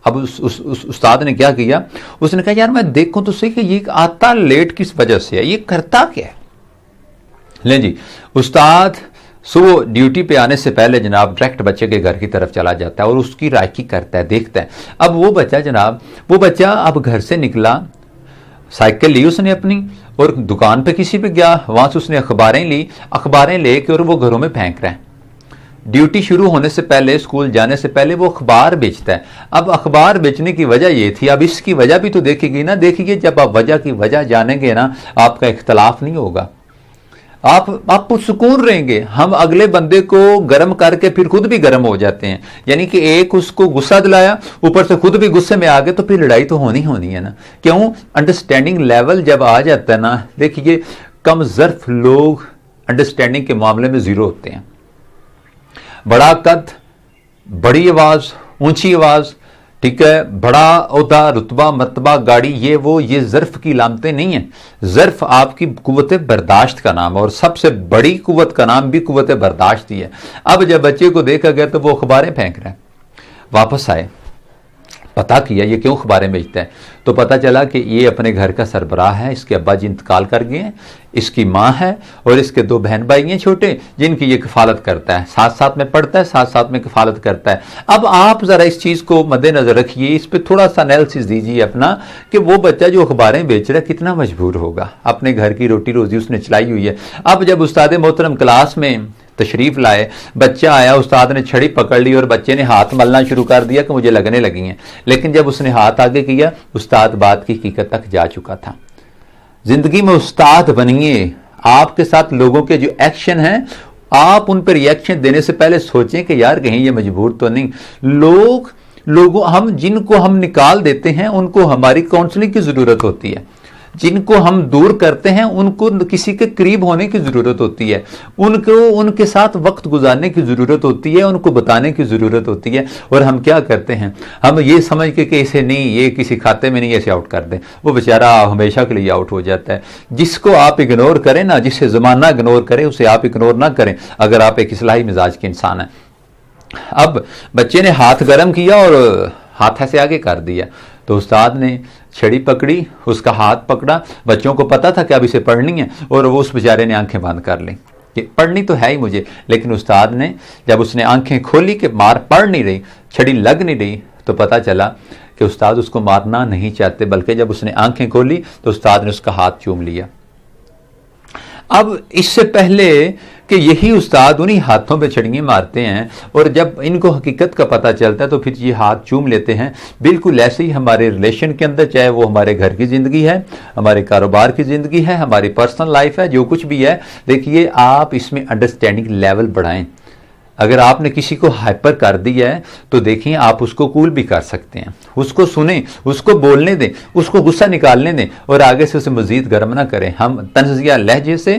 اب اس استاد نے کیا کیا, اس نے کہا یار میں دیکھوں تو صحیح کہ یہ آتا لیٹ کس وجہ سے ہے, یہ کرتا کیا ہے. لیں جی, استاد صبح ڈیوٹی پہ آنے سے پہلے جناب ڈائریکٹ بچے کے گھر کی طرف چلا جاتا ہے اور اس کی رائکی کرتا ہے, دیکھتا ہے. اب وہ بچہ جناب, وہ بچہ اب گھر سے نکلا, سائیکل لی اس نے اپنی اور دکان پہ کسی پہ گیا, وہاں سے اس نے اخباریں لی, اخباریں لے کے اور وہ گھروں میں پھینک رہے ہیں. ڈیوٹی شروع ہونے سے پہلے, اسکول جانے سے پہلے وہ اخبار بیچتا ہے. اب اخبار بیچنے کی وجہ یہ تھی, اب اس کی وجہ بھی تو دیکھے گی نا. دیکھیے جب آپ وجہ کی وجہ جانیں گے نا, آپ کا اختلاف نہیں ہوگا, آپ سکون رہیں گے. ہم اگلے بندے کو گرم کر کے پھر خود بھی گرم ہو جاتے ہیں, یعنی کہ ایک اس کو غصہ دلایا, اوپر سے خود بھی غصے میں آ گئے, تو پھر لڑائی تو ہونی ہے نا. کیوں؟ انڈرسٹینڈنگ لیول جب آ جاتا ہے نا, دیکھیے کم ظرف لوگ انڈرسٹینڈنگ کے معاملے میں زیرو ہوتے ہیں. بڑا قد, بڑی آواز, اونچی آواز, ٹھیک ہے, بڑا عہدہ, رتبہ, مرتبہ, گاڑی, یہ ظرف کی علامتیں نہیں ہیں. ظرف آپ کی قوت برداشت کا نام ہے, اور سب سے بڑی قوت کا نام بھی قوت برداشت ہی ہے. اب جب بچے کو دیکھا گیا تو وہ اخباریں پھینک رہے ہیں. واپس آئے, پتا کیا یہ کیوں اخباریں بیچتا ہے, تو پتا چلا کہ یہ اپنے گھر کا سربراہ ہے, اس کے ابا جی انتقال کر گئے ہیں, اس کی ماں ہے اور اس کے 2 بہن بھائی ہیں چھوٹے, جن کی یہ کفالت کرتا ہے, ساتھ ساتھ میں پڑھتا ہے, ساتھ ساتھ میں کفالت کرتا ہے. اب آپ ذرا اس چیز کو مد نظر رکھیے, اس پہ تھوڑا سا انالیسس دیجیے اپنا, کہ وہ بچہ جو اخباریں بیچ رہا ہے کتنا مجبور ہوگا, اپنے گھر کی روٹی روزی اس نے چلائی ہوئی ہے. اب جب استاد محترم کلاس میں تشریف لائے, بچہ آیا, استاد نے چھڑی پکڑ لی اور بچے نے ہاتھ ملنا شروع کر دیا کہ مجھے لگنے لگی ہیں. لیکن جب اس نے ہاتھ آگے کیا, استاد بات کی حقیقت تک جا چکا تھا. زندگی میں استاد بنیے, آپ کے ساتھ لوگوں کے جو ایکشن ہیں, آپ ان پر ریئیکشن دینے سے پہلے سوچیں کہ یار کہیں یہ مجبور تو نہیں. جن کو ہم نکال دیتے ہیں ان کو ہماری کاؤنسلنگ کی ضرورت ہوتی ہے. جن کو ہم دور کرتے ہیں ان کو کسی کے قریب ہونے کی ضرورت ہوتی ہے, ان کے ساتھ وقت گزارنے کی ضرورت ہوتی ہے, ان کو بتانے کی ضرورت ہوتی ہے. اور ہم کیا کرتے ہیں, ہم یہ سمجھ کے کہ اسے نہیں, یہ کسی کھاتے میں نہیں, ایسے آؤٹ کر دیں, وہ بیچارہ ہمیشہ کے لیے آؤٹ ہو جاتا ہے. جس کو آپ اگنور کریں نا, جسے زمانہ اگنور کرے, اسے آپ اگنور نہ کریں, اگر آپ ایک اصلاحی مزاج کے انسان ہیں. اب بچے نے ہاتھ گرم کیا اور ہاتھ سے آگے کر دیا, تو استاد نے چھڑی پکڑی, اس کا ہاتھ پکڑا. بچوں کو پتا تھا کہ اب اسے پڑھنی ہے, اور وہ اس بیچارے نے آنکھیں بند کر لیں کہ پڑھنی تو ہے ہی مجھے. لیکن استاد نے جب اس نے آنکھیں کھولی کہ مار پڑ نہیں رہی, چھڑی لگ نہیں رہی, تو پتا چلا کہ استاد اس کو مارنا نہیں چاہتے, بلکہ جب اس نے آنکھیں کھولی تو استاد نے اس کا ہاتھ چوم لیا. اب اس سے پہلے کہ یہی استاد انہی ہاتھوں پہ چھڑیاں مارتے ہیں, اور جب ان کو حقیقت کا پتہ چلتا ہے تو پھر یہ ہاتھ چوم لیتے ہیں. بالکل ایسے ہی ہمارے ریلیشن کے اندر, چاہے وہ ہمارے گھر کی زندگی ہے, ہمارے کاروبار کی زندگی ہے, ہماری پرسنل لائف ہے, جو کچھ بھی ہے, دیکھیے آپ اس میں انڈرسٹینڈنگ لیول بڑھائیں. اگر آپ نے کسی کو ہائپر کر دیا ہے تو دیکھیں آپ اس کو کول بھی کر سکتے ہیں, اس کو سنیں, اس کو بولنے دیں, اس کو غصہ نکالنے دیں, اور آگے سے اسے مزید گرم نہ کریں. ہم طنزیہ لہجے سے,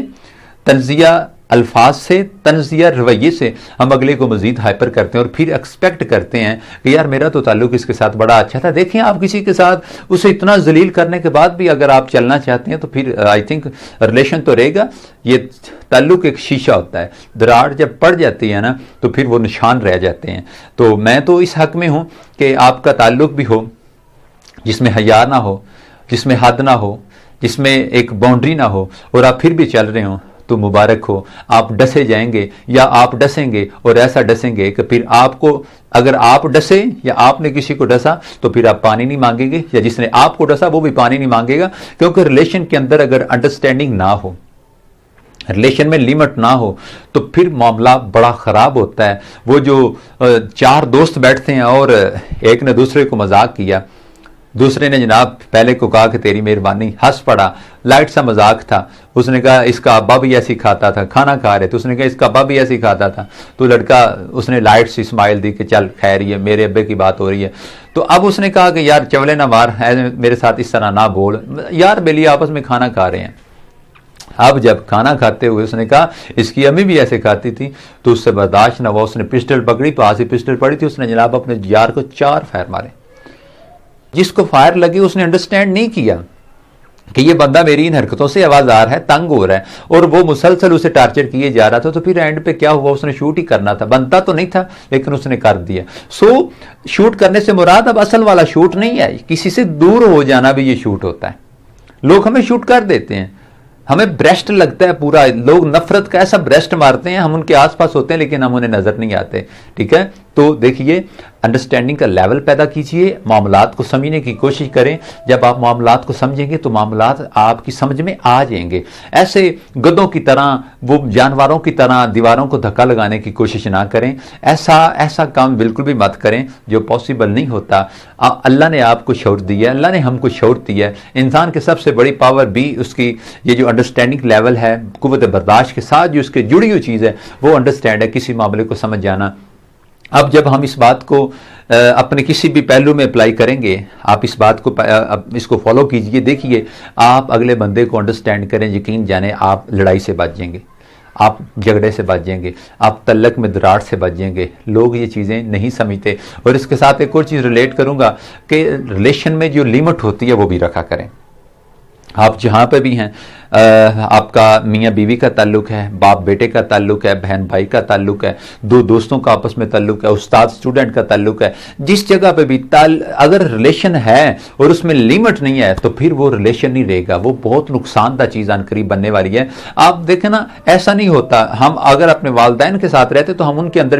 طنزیہ الفاظ سے, طنزیہ رویے سے ہم اگلے کو مزید ہائپر کرتے ہیں, اور پھر ایکسپیکٹ کرتے ہیں کہ یار میرا تو تعلق اس کے ساتھ بڑا اچھا تھا. دیکھیں آپ کسی کے ساتھ اسے اتنا ذلیل کرنے کے بعد بھی اگر آپ چلنا چاہتے ہیں تو پھر آئی تھنک ریلیشن تو رہے گا. یہ تعلق ایک شیشہ ہوتا ہے, دراڑ جب پڑ جاتی ہے نا تو پھر وہ نشان رہ جاتے ہیں. تو میں تو اس حق میں ہوں کہ آپ کا تعلق بھی ہو جس میں حیا نہ ہو, جس میں حد نہ ہو, جس میں ایک باؤنڈری نہ ہو, اور آپ پھر بھی چل رہے ہوں تو مبارک ہو. آپ ڈسے جائیں گے یا آپ ڈسیں گے, اور ایسا ڈسیں گے کہ پھر آپ کو, اگر آپ ڈسے یا آپ نے کسی کو ڈسا تو پھر آپ پانی نہیں مانگیں گے, یا جس نے آپ کو ڈسا وہ بھی پانی نہیں مانگے گا. کیونکہ ریلیشن کے اندر اگر انڈرسٹینڈنگ نہ ہو, ریلیشن میں لمٹ نہ ہو, تو پھر معاملہ بڑا خراب ہوتا ہے. وہ جو 4 دوست بیٹھتے ہیں اور ایک نے دوسرے کو مذاق کیا, دوسرے نے جناب پہلے کو کہا کہ تیری مہربانی, ہنس پڑا, لائٹ سا مذاق تھا. اس نے کہا اس کا ابا بھی ایسی کھاتا تھا, کھانا کھا رہے تو اس نے کہا اس کا ابا بھی ایسی کھاتا تھا. تو لڑکا, اس نے لائٹ سی اسمائل دی کہ چل خیر یہ میرے ابے کی بات ہو رہی ہے. تو اب اس نے کہا کہ یار چولے نہ مار, میرے ساتھ اس طرح نہ بول, یار بیلی آپس میں کھانا کھا رہے ہیں. اب جب کھانا کھاتے ہوئے اس نے کہا اس کی امی بھی ایسے کھاتی تھی, تو اس سے برداشت نہ ہوا, اس نے پسٹل پکڑی, پاس ہی پسٹل پڑی تھی, اس نے جناب اپنے یار کو 4 فائر مارے. جس کو فائر لگی اس نے انڈرسٹینڈ نہیں کیا کہ یہ بندہ میری ان حرکتوں سے آوازار ہے، تنگ ہو رہا ہے، اور وہ مسلسل اسے ٹارچر کیے جا رہا تھا، تو پھر اینڈ پہ کیا ہوا، اس نے شوٹ ہی کرنا تھا، بنتا تو نہیں تھا لیکن اس نے کر دیا۔ شوٹ کرنے سے مراد اب اصل والا شوٹ نہیں ہے، کسی سے دور ہو جانا بھی یہ شوٹ ہوتا ہے۔ لوگ ہمیں شوٹ کر دیتے ہیں، ہمیں بریسٹ لگتا ہے پورا، لوگ نفرت کا ایسا بریسٹ مارتے ہیں، ہم ان کے آس پاس ہوتے ہیں لیکن ہم انہیں نظر نہیں آتے، ٹھیک ہے۔ تو دیکھیے انڈرسٹینڈنگ کا لیول پیدا کیجئے، معاملات کو سمجھنے کی کوشش کریں۔ جب آپ معاملات کو سمجھیں گے تو معاملات آپ کی سمجھ میں آ جائیں گے۔ ایسے گدوں کی طرح، وہ جانوروں کی طرح دیواروں کو دھکا لگانے کی کوشش نہ کریں، ایسا کام بالکل بھی مت کریں جو پاسبل نہیں ہوتا۔ اللہ نے آپ کو شعور دیا ہے، اللہ نے ہم کو شعور دیا ہے۔ انسان کے سب سے بڑی پاور بھی اس کی یہ جو انڈرسٹینڈنگ لیول ہے، قوت برداشت کے ساتھ جو اس کے جڑی ہوئی چیز ہے وہ انڈرسٹینڈ ہے، کسی معاملے کو سمجھ جانا۔ اب جب ہم اس بات کو اپنے کسی بھی پہلو میں اپلائی کریں گے، آپ اس کو فالو کیجئے، دیکھیے آپ اگلے بندے کو انڈرسٹینڈ کریں، یقین جانیں آپ لڑائی سے بچ جائیں گے، آپ جھگڑے سے بچ جائیں گے، آپ تعلق میں دراڑ سے بچ جائیں گے۔ لوگ یہ چیزیں نہیں سمجھتے۔ اور اس کے ساتھ ایک اور چیز ریلیٹ کروں گا کہ ریلیشن میں جو لیمٹ ہوتی ہے وہ بھی رکھا کریں۔ آپ جہاں پہ بھی ہیں، آپ کا میاں بیوی کا تعلق ہے، باپ بیٹے کا تعلق ہے، بہن بھائی کا تعلق ہے، دو دوستوں کا آپس میں تعلق ہے، استاد اسٹوڈنٹ کا تعلق ہے، جس جگہ پہ بھی اگر ریلیشن ہے اور اس میں لیمٹ نہیں ہے تو پھر وہ ریلیشن نہیں رہے گا، وہ بہت نقصان دہ چیز عن قریب بننے والی ہے۔ آپ دیکھیں نا، ایسا نہیں ہوتا، ہم اگر اپنے والدین کے ساتھ رہتے تو ہم ان کے اندر